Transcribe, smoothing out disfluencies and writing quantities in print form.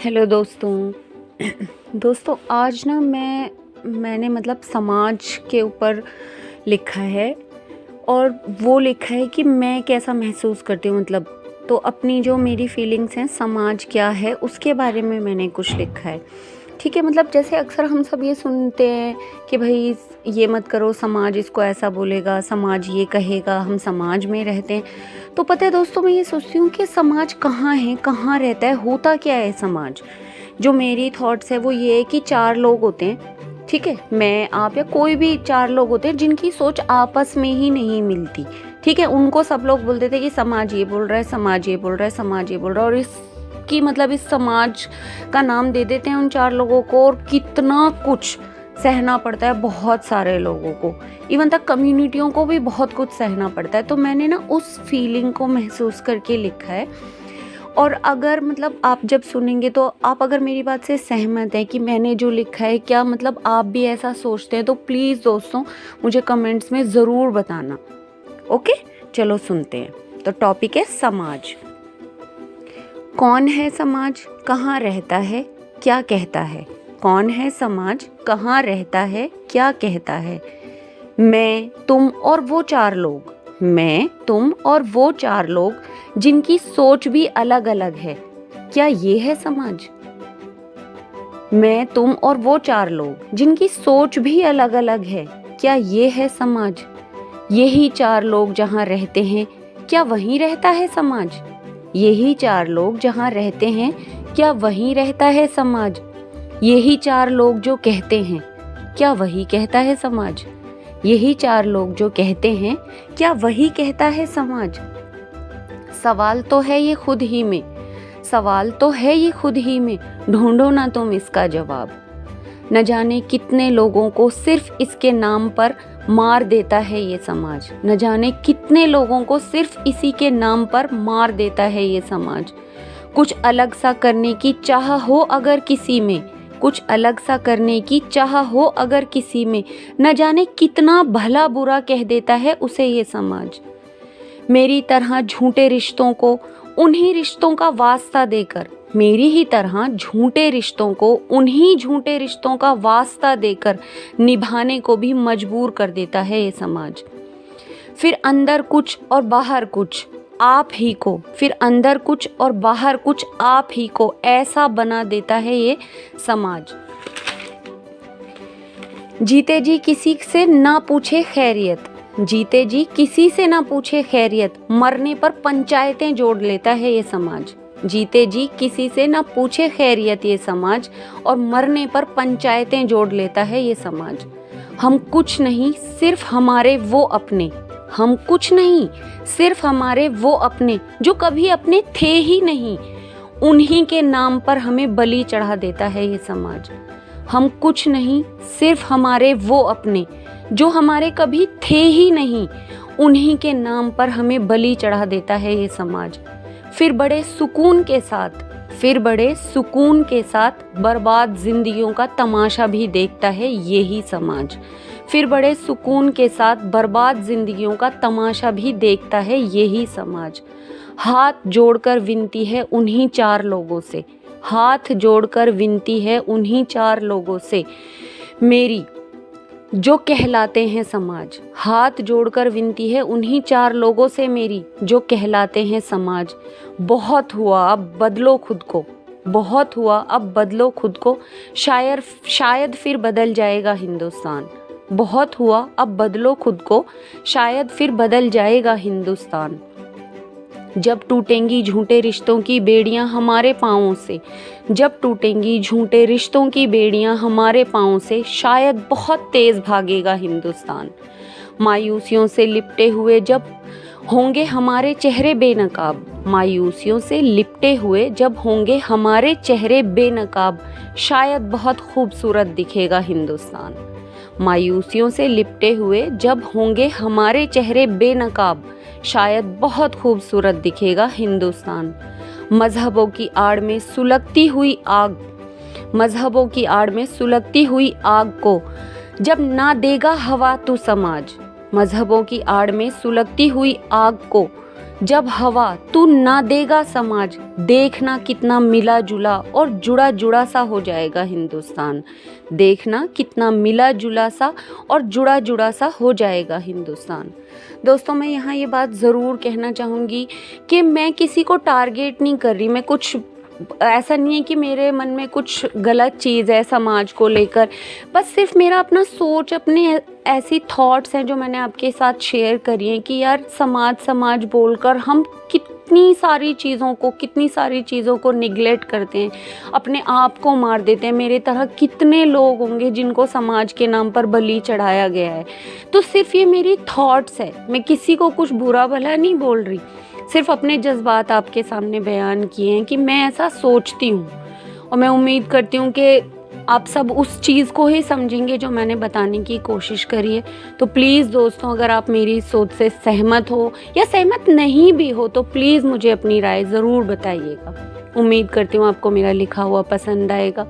Hello दोस्तों। दोस्तों आज ना मैंने मतलब समाज के ऊपर लिखा है और वो लिखा है कि मैं कैसा महसूस करती हूँ, मतलब तो अपनी जो मेरी फीलिंग्स हैं समाज क्या है उसके बारे में मैंने कुछ लिखा है। ठीक है, मतलब जैसे अक्सर हम सब ये सुनते हैं कि भाई ये मत करो, समाज इसको ऐसा बोलेगा, समाज ये कहेगा, हम समाज में रहते हैं। तो पता है दोस्तों, मैं ये सोचती हूँ कि समाज कहाँ है, कहाँ रहता है, होता क्या है समाज। जो मेरी थॉट्स है वो ये है कि 4 लोग होते हैं, ठीक है, मैं आप या कोई भी 4 लोग होते हैं जिनकी सोच आपस में ही नहीं मिलती। ठीक है, उनको सब लोग बोलते थे कि समाज ये बोल रहा है, समाज ये बोल रहा है, समाज ये बोल रहा है, और इसकी मतलब इस समाज का नाम दे देते हैं उन 4 लोगों को, और कितना कुछ सहना पड़ता है बहुत सारे लोगों को, इवन तक कम्युनिटियों को भी बहुत कुछ सहना पड़ता है। तो मैंने ना उस फीलिंग को महसूस करके लिखा है। और अगर मतलब आप जब सुनेंगे तो आप अगर मेरी बात से सहमत हैं कि मैंने जो लिखा है, क्या मतलब आप भी ऐसा सोचते हैं, तो प्लीज़ दोस्तों मुझे कमेंट्स में ज़रूर बताना। ओके, चलो सुनते हैं। तो टॉपिक है समाज। कौन है समाज, कहाँ रहता है, क्या कहता है। कौन है समाज, कहाँ रहता है, क्या कहता है। मैं, तुम और वो 4 लोग। मैं, तुम और वो 4 लोग जिनकी सोच भी अलग अलग है, क्या ये है समाज। मैं, तुम और वो 4 लोग जिनकी सोच भी अलग अलग है, क्या ये है समाज। यही 4 लोग जहाँ रहते हैं, क्या वहीं रहता है समाज। यही 4 लोग जहाँ रहते हैं, क्या वहीं रहता है समाज। यही 4 लोग जो कहते हैं, क्या वही कहता है समाज। यही 4 लोग जो कहते हैं, क्या वही कहता है समाज। सवाल तो है ये खुद ही में, सवाल तो है ये खुद ही में, ढूंढो ना तुम इसका जवाब। न जाने कितने लोगों को सिर्फ इसके नाम पर मार देता है ये समाज। न जाने कितने लोगों को सिर्फ इसी के नाम पर मार देता है ये समाज। कुछ अलग सा करने की चाह हो अगर किसी में, कुछ अलग सा करने की चाह हो अगर किसी में, न जाने कितना भला बुरा कह देता है उसे ये समाज। मेरी तरह झूठे रिश्तों को उन्हीं रिश्तों का वास्ता देकर, मेरी ही तरह झूठे रिश्तों को उन्हीं झूठे रिश्तों का वास्ता देकर निभाने को भी मजबूर कर देता है ये समाज। फिर अंदर कुछ और बाहर कुछ आप ही को, फिर अंदर कुछ और बाहर कुछ आप ही को ऐसा बना देता है ये समाज। जीते जी किसी से ना पूछे खैरियत, जीते जी किसी से ना पूछे खैरियत, मरने पर पंचायतें जोड़ लेता है ये समाज। जीते जी किसी से ना पूछे खैरियत ये समाज, और मरने पर पंचायतें जोड़ लेता है ये समाज। हम कुछ नहीं सिर्फ हमारे वो अपने, हम कुछ नहीं सिर्फ हमारे वो अपने जो कभी अपने थे ही नहीं, उन्हीं के नाम पर हमें बलि चढ़ा देता है ये समाज। हम कुछ नहीं सिर्फ हमारे वो अपने जो हमारे कभी थे ही नहीं, उन्हीं के नाम पर हमें बलि चढ़ा देता है ये समाज। फिर बड़े सुकून के साथ, फिर बड़े सुकून के साथ बर्बाद जिंदगियों का तमाशा भी देखता है यही समाज। फिर बड़े सुकून के साथ बर्बाद जिंदगियों का तमाशा भी देखता है यही समाज। हाथ जोड़कर विनती है उन्हीं 4 लोगों से, हाथ जोड़कर विनती है उन्हीं 4 लोगों से मेरी, जो कहलाते हैं समाज। हाथ जोड़कर विनती है उन्हीं 4 लोगों से मेरी, जो कहलाते हैं समाज। बहुत हुआ अब बदलो खुद को, बहुत हुआ अब बदलो खुद को, शायद फिर बदल जाएगा हिंदुस्तान। बहुत हुआ अब बदलो खुद को, शायद फिर बदल जाएगा हिंदुस्तान। जब टूटेंगी झूठे रिश्तों की बेड़ियां हमारे पाँवों से, जब टूटेंगी झूठे रिश्तों की बेड़ियां हमारे पाँवों से, शायद बहुत तेज भागेगा हिंदुस्तान। मायूसियों से लिपटे हुए जब होंगे हमारे चेहरे बेनकाब, मायूसियों से लिपटे हुए जब होंगे हमारे चेहरे बेनकाब, शायद बहुत खूबसूरत दिखेगा हिंदुस्तान। मायूसियों से लिपटे हुए जब होंगे हमारे चेहरे बेनकाब, शायद बहुत खूबसूरत दिखेगा हिंदुस्तान। मजहबों की आड़ में सुलगती हुई आग, मजहबों की आड़ में सुलगती हुई आग को जब ना देगा हवा तू समाज, मजहबों की आड़ में सुलगती हुई आग को जब हवा तू ना देगा समाज, देखना कितना मिला जुला और जुड़ा जुड़ा सा हो जाएगा हिंदुस्तान। देखना कितना मिला जुला सा और जुड़ा जुड़ा सा हो जाएगा हिंदुस्तान। दोस्तों, मैं यहाँ ये बात ज़रूर कहना चाहूँगी कि मैं किसी को टारगेट नहीं कर रही। मैं कुछ ऐसा नहीं है कि मेरे मन में कुछ गलत चीज़ है समाज को लेकर, बस सिर्फ मेरा अपना सोच, अपने ऐसी थॉट्स हैं जो मैंने आपके साथ शेयर करी हैं कि यार समाज समाज बोलकर हम कितनी सारी चीज़ों को निगलेक्ट करते हैं, अपने आप को मार देते हैं। मेरे तरह कितने लोग होंगे जिनको समाज के नाम पर बलि चढ़ाया गया है। तो सिर्फ ये मेरी थॉट्स है, मैं किसी को कुछ बुरा भला नहीं बोल रही, सिर्फ अपने जज्बात आपके सामने बयान किए हैं कि मैं ऐसा सोचती हूँ। और मैं उम्मीद करती हूँ कि आप सब उस चीज़ को ही समझेंगे जो मैंने बताने की कोशिश करी है। तो प्लीज़ दोस्तों, अगर आप मेरी सोच से सहमत हो या सहमत नहीं भी हो तो प्लीज़ मुझे अपनी राय ज़रूर बताइएगा। उम्मीद करती हूँ आपको मेरा लिखा हुआ पसंद आएगा।